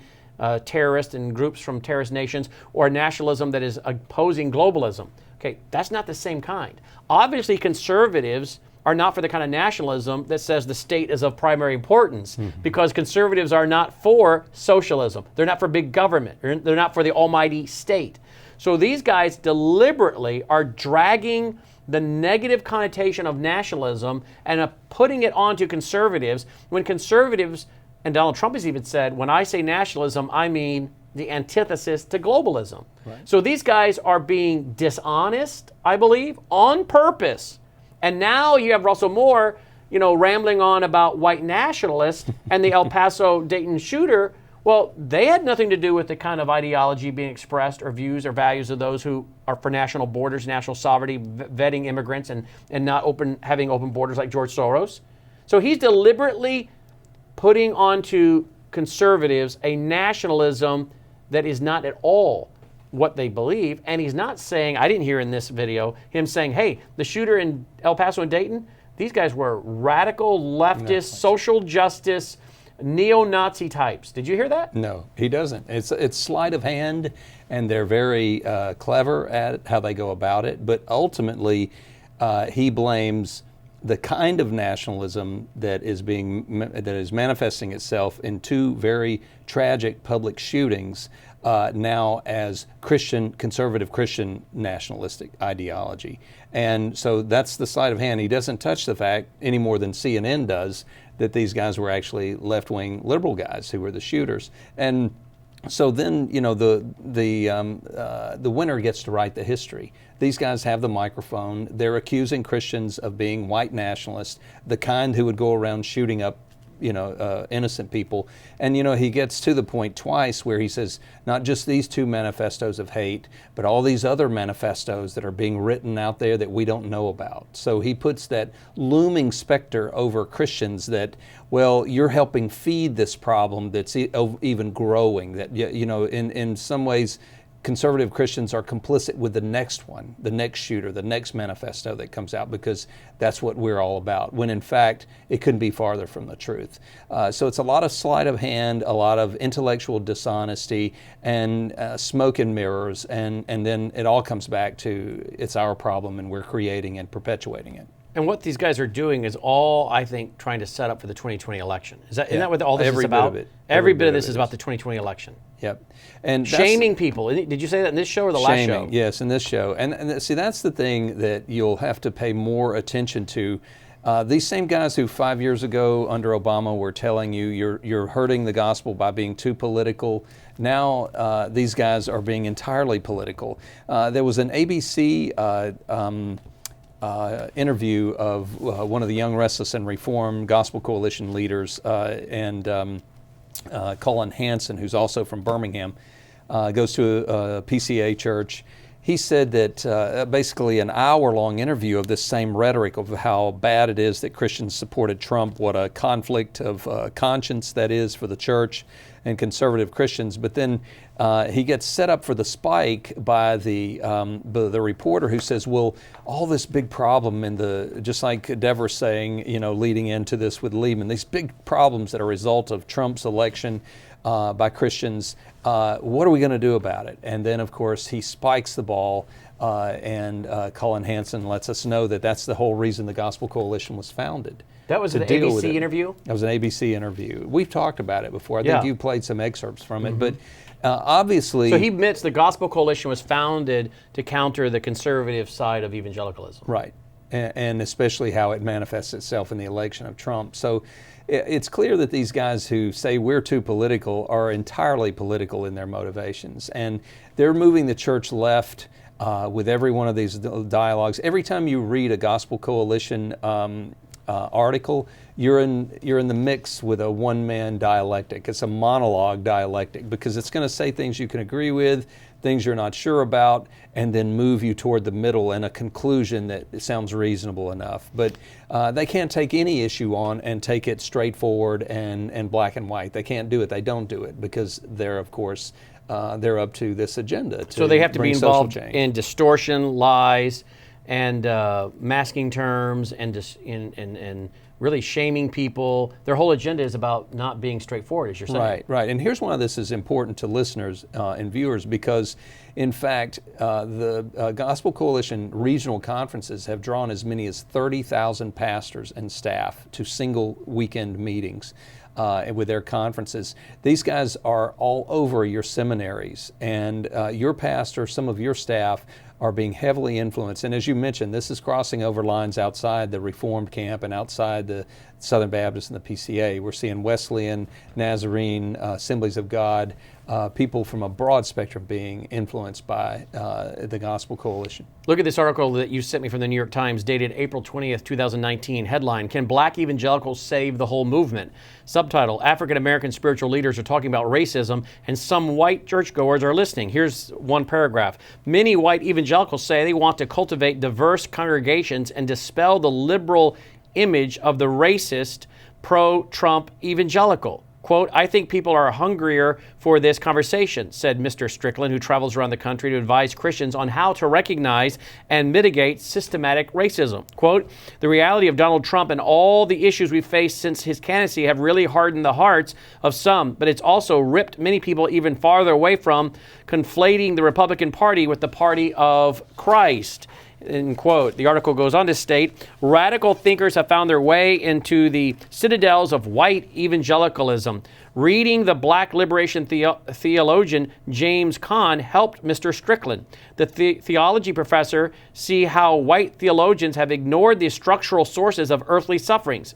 terrorists and groups from terrorist nations, or a nationalism that is opposing globalism. Okay, that's not the same kind. Obviously, conservatives are not for the kind of nationalism that says the state is of primary importance, because conservatives are not for socialism. They're not for big government. They're not for the almighty state. So these guys deliberately are dragging the negative connotation of nationalism and putting it onto conservatives, when conservatives, and Donald Trump has even said, when I say nationalism, I mean the antithesis to globalism. Right. So these guys are being dishonest, I believe, on purpose. And now you have Russell Moore, rambling on about white nationalists and the El Paso Dayton shooter. Well, they had nothing to do with the kind of ideology being expressed or views or values of those who are for national borders, national sovereignty, vetting immigrants, and not having open borders like George Soros. So he's deliberately putting onto conservatives a nationalism that is not at all what they believe. And he's not saying, I didn't hear in this video, him saying, hey, the shooter in El Paso and Dayton, these guys were radical, leftist, social justice, neo-Nazi types. Did you hear that? No, he doesn't. It's sleight of hand, and they're very clever at how they go about it. But ultimately, he blames the kind of nationalism that is manifesting itself in two very tragic public shootings now as conservative Christian nationalistic ideology. And so that's the sleight of hand. He doesn't touch the fact any more than CNN does that these guys were actually left-wing liberal guys who were the shooters. And so then, the winner gets to write the history. These guys have the microphone. They're accusing Christians of being white nationalists, the kind who would go around shooting up innocent people. And, he gets to the point twice where he says, not just these two manifestos of hate, but all these other manifestos that are being written out there that we don't know about. So he puts that looming specter over Christians that, well, you're helping feed this problem that's even growing, that, in some ways, conservative Christians are complicit with the next one, the next shooter, the next manifesto that comes out, because that's what we're all about, when in fact it couldn't be farther from the truth. So it's a lot of sleight of hand, a lot of intellectual dishonesty, and smoke and mirrors, and then it all comes back to it's our problem and we're creating and perpetuating it. And what these guys are doing is all, I think, trying to set up for the 2020 election. Isn't that what all this is about? Every bit of this is about the 2020 election. Yep. And shaming people. Did you say that in this show or the last show? Yes, in this show. And see, that's the thing that you'll have to pay more attention to. These same guys who 5 years ago under Obama were telling you you're hurting the gospel by being too political. Now these guys are being entirely political. There was an ABC interview of one of the Young, Restless, and Reformed Gospel Coalition leaders, and Colin Hansen, who's also from Birmingham, goes to a PCA church. He said that basically an hour-long interview of this same rhetoric of how bad it is that Christians supported Trump, what a conflict of conscience that is for the church and conservative Christians. But then he gets set up for the spike by the reporter who says, well, all this big problem and just like Dever's saying, leading into this with Lehman, these big problems that are a result of Trump's election, by Christians. What are we going to do about it? And then, of course, he spikes the ball, and Colin Hansen lets us know that that's the whole reason the Gospel Coalition was founded. That was an ABC interview? That was an ABC interview. We've talked about it before. I think you played some excerpts from it, but obviously... So he admits the Gospel Coalition was founded to counter the conservative side of evangelicalism. Right, and especially how it manifests itself in the election of Trump. So it's clear that these guys who say we're too political are entirely political in their motivations, and they're moving the church left with every one of these dialogues. Every time you read a Gospel Coalition article, you're in the mix with a one-man dialectic. It's a monologue dialectic, because it's going to say things you can agree with, things you're not sure about, and then move you toward the middle and a conclusion that sounds reasonable enough. But they can't take any issue on and take it straightforward and black and white. They can't do it. They don't do it because they're, of course, they're up to this agenda. So they have to be involved in distortion, lies, and masking terms, and really shaming people. Their whole agenda is about not being straightforward, as you're saying. Right. And here's why this is important to listeners and viewers, because, in fact, the Gospel Coalition regional conferences have drawn as many as 30,000 pastors and staff to single weekend meetings with their conferences. These guys are all over your seminaries, and your pastor, some of your staff, are being heavily influenced. And as you mentioned, this is crossing over lines outside the Reformed camp and outside the Southern Baptist and the PCA. We're seeing Wesleyan, Nazarene, Assemblies of God, people from a broad spectrum being influenced by the Gospel Coalition. Look at this article that you sent me from the New York Times, dated April 20th, 2019. Headline, Can Black Evangelicals Save the Whole Movement? Subtitle, African American spiritual leaders are talking about racism and some white churchgoers are listening. Here's one paragraph. Many white evangelicals say they want to cultivate diverse congregations and dispel the liberal image of the racist pro-Trump evangelical. Quote, I think people are hungrier for this conversation, said Mr. Strickland, who travels around the country to advise Christians on how to recognize and mitigate systematic racism. Quote, the reality of Donald Trump and all the issues we've faced since his candidacy have really hardened the hearts of some, but it's also ripped many people even farther away from conflating the Republican Party with the party of Christ. End quote. The article goes on to state, radical thinkers have found their way into the citadels of white evangelicalism. Reading the black liberation theologian James Caan helped Mr. Strickland, the theology professor, see how white theologians have ignored the structural sources of earthly sufferings.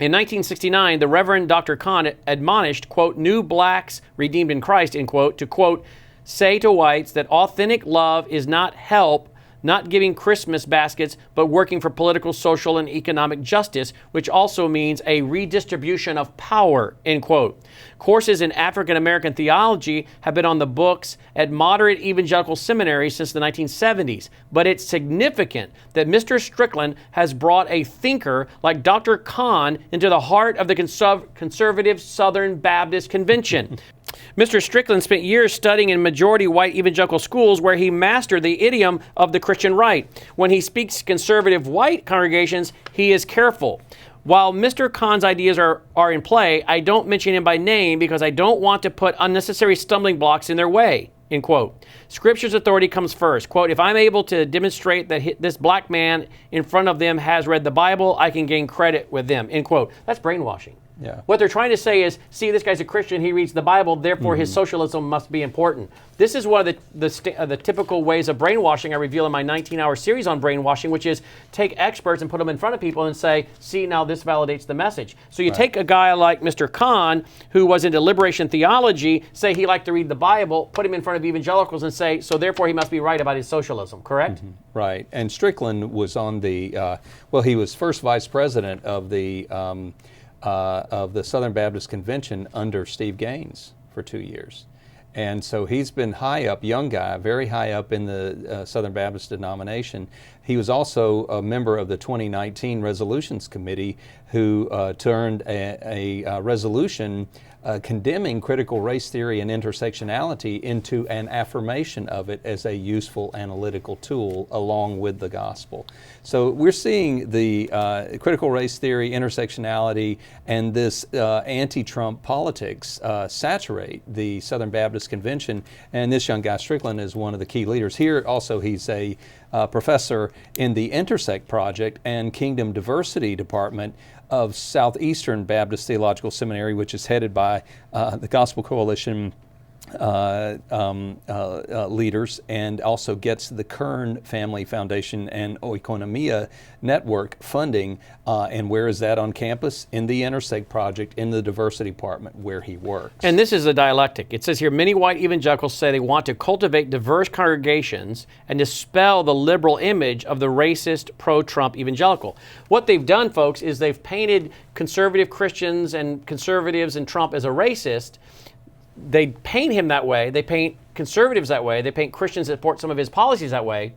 In 1969, the Reverend Dr. Caan admonished, quote, new blacks redeemed in Christ, end quote, to, quote, say to whites that authentic love is not help, not giving Christmas baskets, but working for political, social, and economic justice, which also means a redistribution of power, end quote. Courses in African American theology have been on the books at moderate evangelical seminaries since the 1970s, but it's significant that Mr. Strickland has brought a thinker like Dr. Caan into the heart of the conservative Southern Baptist Convention. Mr. Strickland spent years studying in majority white evangelical schools where he mastered the idiom of the Christian right. When he speaks to conservative white congregations, he is careful. While Mr. Caan's ideas are in play, I don't mention him by name because I don't want to put unnecessary stumbling blocks in their way, end quote. Scripture's authority comes first. Quote, if I'm able to demonstrate that this black man in front of them has read the Bible, I can gain credit with them, end quote. That's brainwashing. Yeah. What they're trying to say is, see, this guy's a Christian, he reads the Bible, therefore his socialism must be important. This is one of the typical ways of brainwashing I reveal in my 19-hour series on brainwashing, which is take experts and put them in front of people and say, see, now this validates the message. So you take a guy like Mr. Caan, who was into liberation theology, say he liked to read the Bible, put him in front of evangelicals and say, so therefore he must be right about his socialism, correct? Right. And Strickland was on the, he was first vice president of the Southern Baptist Convention under Steve Gaines for 2 years. And so he's been high up, young guy, very high up in the Southern Baptist denomination. He was also a member of the 2019 Resolutions Committee who turned a resolution condemning critical race theory and intersectionality into an affirmation of it as a useful analytical tool along with the gospel. So we're seeing the critical race theory, intersectionality, and this anti-Trump politics saturate the Southern Baptist Convention, and this young guy Strickland is one of the key leaders here. Also, he's a professor in the Intersect Project and Kingdom Diversity Department of Southeastern Baptist Theological Seminary, which is headed by the Gospel Coalition leaders, and also gets the Kern Family Foundation and Oikonomia Network funding. And where is that on campus? In the Intersect Project, in the Diversity Department, where he works. And this is a dialectic. It says here, many white evangelicals say they want to cultivate diverse congregations and dispel the liberal image of the racist, pro-Trump evangelical. What they've done, folks, is they've painted conservative Christians and conservatives and Trump as a racist. They paint him that way. They paint conservatives that way. They paint Christians that support some of his policies that way.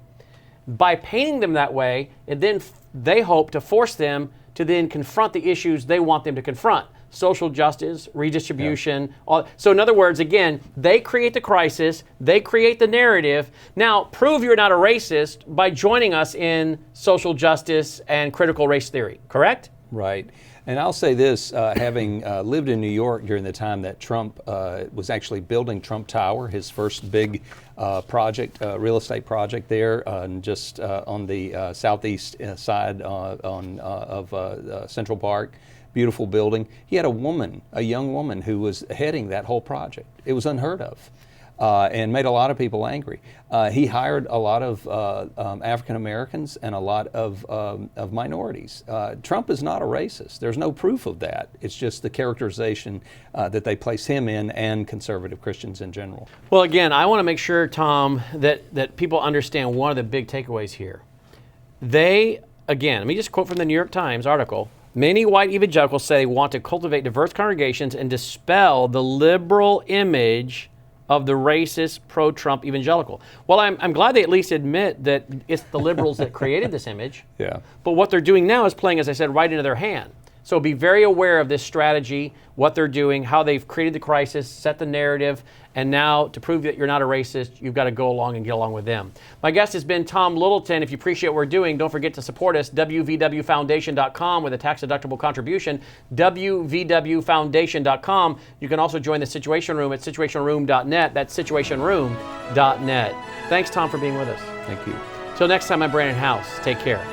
By painting them that way, and then they hope to force them to then confront the issues they want them to confront. Social justice, redistribution. So in other words, again, they create the crisis. They create the narrative. Now, prove you're not a racist by joining us in social justice and critical race theory, correct? Right. And I'll say this, having lived in New York during the time that Trump was actually building Trump Tower, his first big project, real estate project there, just on the southeast side of Central Park, beautiful building. He had a young woman who was heading that whole project. It was unheard of. And made a lot of people angry. He hired a lot of African Americans and a lot of minorities. Trump is not a racist. There's no proof of that. It's just the characterization that they place him in, and conservative Christians in general. Well, again, I want to make sure, Tom, that people understand one of the big takeaways here. Again, let me just quote from the New York Times article. Many white evangelicals say they want to cultivate diverse congregations and dispel the liberal image of the racist, pro-Trump evangelical. Well, I'm glad they at least admit that it's the liberals that created this image. Yeah. But what they're doing now is playing, as I said, right into their hand. So be very aware of this strategy, what they're doing, how they've created the crisis, set the narrative, and now to prove that you're not a racist, you've got to go along and get along with them. My guest has been Tom Littleton. If you appreciate what we're doing, don't forget to support us, WVWFoundation.com with a tax-deductible contribution, WVWFoundation.com. You can also join the Situation Room at situationroom.net. That's situationroom.net. Thanks, Tom, for being with us. Thank you. Till next time, I'm Brannon Howse. Take care.